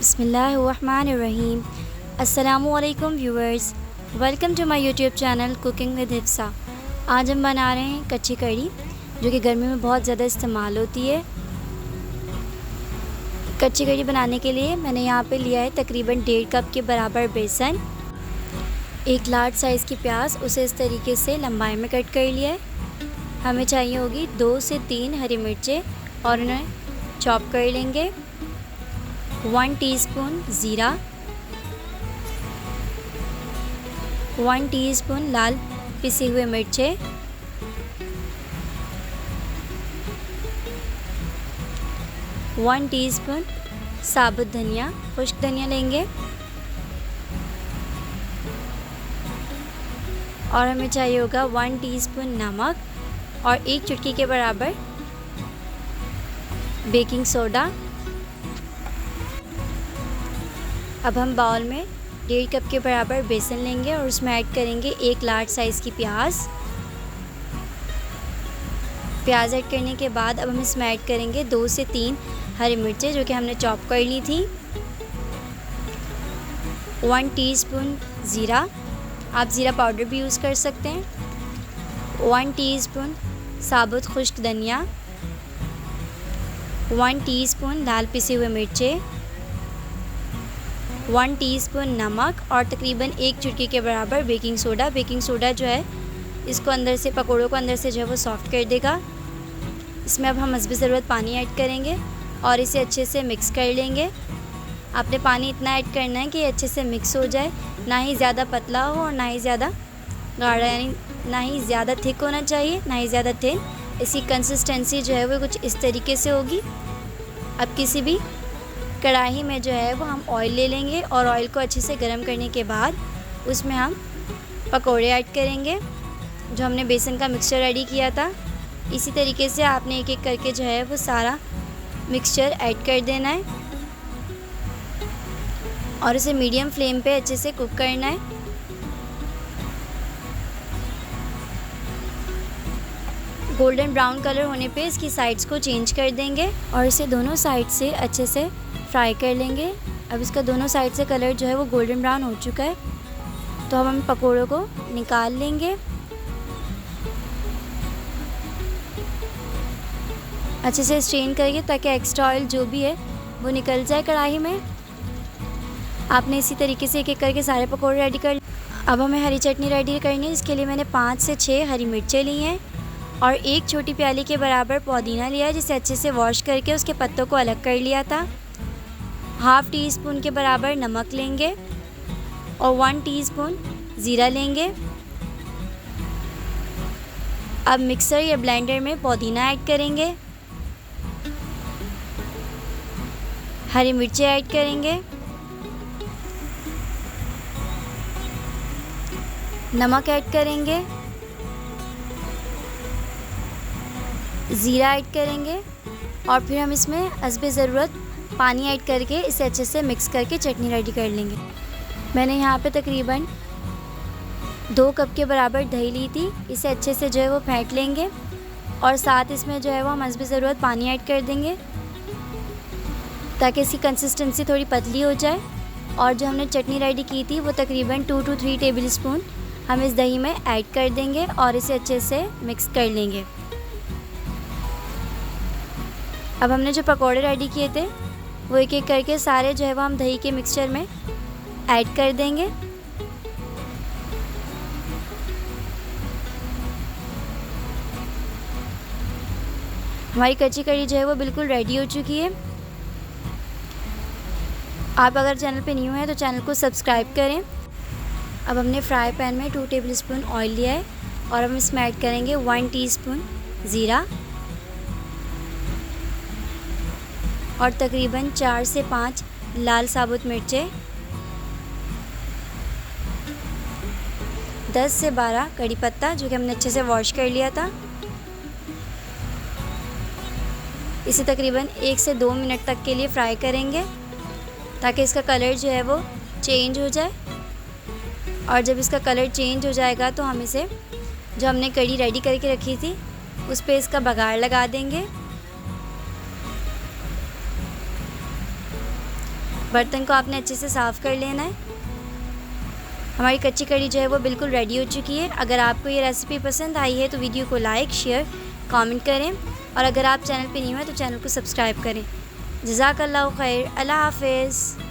बिस्मिल्लाहिर्रहमानिर्रहीम। अस्सलामुअलैकुम viewers, welcome to my YouTube channel cooking with Hifsa. आज हम बना रहे हैं कच्ची कड़ी, जो कि गर्मी में बहुत ज़्यादा इस्तेमाल होती है। कच्ची कड़ी बनाने के लिए मैंने यहाँ पे लिया है तकरीबन 1.5 कप के बराबर बेसन, एक लार्ज साइज़ की प्याज, उसे इस तरीके से लंबाई में कट कर लिया है। हमें चाहिए होगी 2 से 3 हरी मिर्चें और उन्हें चॉप कर लेंगे। 1 टीस्पून ज़ीरा, 1 टीस्पून लाल पिसी हुए मिर्चें, 1 टीस्पून साबुत धनिया, खुश्क धनिया लेंगे। और हमें चाहिए होगा 1 टीस्पून नमक और 1 चुटकी के बराबर बेकिंग सोडा। अब हम बाउल में 1.5 कप के बराबर बेसन लेंगे और उसमें ऐड करेंगे 1 लार्ज साइज़ की प्याज। प्याज ऐड करने के बाद अब हम इसमें ऐड करेंगे 2 से 3 हरी मिर्चें, जो कि हमने चॉप कर ली थी। 1 टीस्पून ज़ीरा, आप ज़ीरा पाउडर भी यूज़ कर सकते हैं। 1 टीस्पून साबुत खुश्क धनिया, 1 टीस्पून लाल पिसे हुए मिर्चें, 1 टीस्पून नमक और तकरीबन 1 चुटकी के बराबर बेकिंग सोडा। बेकिंग सोडा जो है इसको अंदर से, पकौड़ों को अंदर से जो है वो सॉफ्ट कर देगा। इसमें अब हम हस्ब ज़रूरत पानी ऐड करेंगे और इसे अच्छे से मिक्स कर लेंगे। आपने पानी इतना ऐड करना है कि ये अच्छे से मिक्स हो जाए, ना ही ज़्यादा पतला हो और ना ही ज़्यादा गाढ़ा, यानी ना ही ज़्यादा थिक होना चाहिए ना ही ज़्यादा थिन। इसकी कंसिस्टेंसी जो है वो कुछ इस तरीके से होगी। अब किसी भी कढ़ाई में जो है वो हम ऑयल ले लेंगे और ऑयल को अच्छे से गर्म करने के बाद उसमें हम पकोड़े ऐड करेंगे, जो हमने बेसन का मिक्सचर रेडी किया था। इसी तरीके से आपने एक एक करके जो है वो सारा मिक्सचर ऐड कर देना है और इसे मीडियम फ्लेम पे अच्छे से कुक करना है। गोल्डन ब्राउन कलर होने पे इसकी साइड्स को चेंज कर देंगे और इसे दोनों साइड से अच्छे से फ्राई कर लेंगे। अब इसका दोनों साइड से कलर जो है वो गोल्डन ब्राउन हो चुका है, तो अब हम पकोड़ों को निकाल लेंगे। अच्छे से स्ट्रेन करिए ताकि एक्स्ट्रा ऑयल जो भी है वो निकल जाए कढ़ाई में। आपने इसी तरीके से एक एक करके सारे पकोड़े रेडी कर। अब हमें हरी चटनी रेडी करनी है। इसके लिए मैंने 5 से 6 हरी मिर्चें ली हैं और 1 छोटी प्याली के बराबर पुदीना लिया है, जिसे अच्छे से वॉश करके उसके पत्तों को अलग कर लिया था। हाफ़ टी स्पून के बराबर नमक लेंगे और 1 टीस्पून ज़ीरा लेंगे। अब मिक्सर या ब्लेंडर में पुदीना ऐड करेंगे, हरी मिर्चें ऐड करेंगे, नमक ऐड करेंगे, ज़ीरा ऐड करेंगे और फिर हम इसमें हस्ब ज़रूरत पानी ऐड करके इसे अच्छे से मिक्स करके चटनी रेडी कर लेंगे। मैंने यहाँ पे तकरीबन 2 कप के बराबर दही ली थी। इसे अच्छे से जो है वो फेंट लेंगे और साथ इसमें जो है वो हम हस्ब ज़रूरत पानी ऐड कर देंगे ताकि इसकी कंसिस्टेंसी थोड़ी पतली हो जाए। और जो हमने चटनी रेडी की थी वो तकरीबन 2 to 3 टेबल स्पून हम इस दही में ऐड कर देंगे और इसे अच्छे से मिक्स कर लेंगे। अब हमने जो पकोड़े रेडी किए थे वो एक एक करके सारे जो है वो हम दही के मिक्सचर में ऐड कर देंगे। हमारी कच्ची कड़ी जो है वो बिल्कुल रेडी हो चुकी है। आप अगर चैनल पे न्यू हैं तो चैनल को सब्सक्राइब करें। अब हमने फ्राई पैन में 2 टेबल स्पून ऑयल लिया है और हम इसमें ऐड करेंगे 1 टीस्पून ज़ीरा और तकरीबन 4 से 5 लाल साबुत मिर्चें, 10 से 12 कड़ी पत्ता, जो कि हमने अच्छे से वॉश कर लिया था। इसे तकरीबन 1 से 2 मिनट तक के लिए फ्राई करेंगे ताकि इसका कलर जो है वो चेंज हो जाए। और जब इसका कलर चेंज हो जाएगा तो हम इसे, जो हमने कड़ी रेडी करके रखी थी, उस पर इसका बघार लगा देंगे। बर्तन को आपने अच्छे से साफ़ कर लेना है। हमारी कच्ची कड़ी जो है वो बिल्कुल रेडी हो चुकी है। अगर आपको ये रेसिपी पसंद आई है तो वीडियो को लाइक, शेयर, कमेंट करें और अगर आप चैनल पे न्यू हैं तो चैनल को सब्सक्राइब करें। जज़ाकल्लाहु खैर। अल्लाह हाफ़िज़।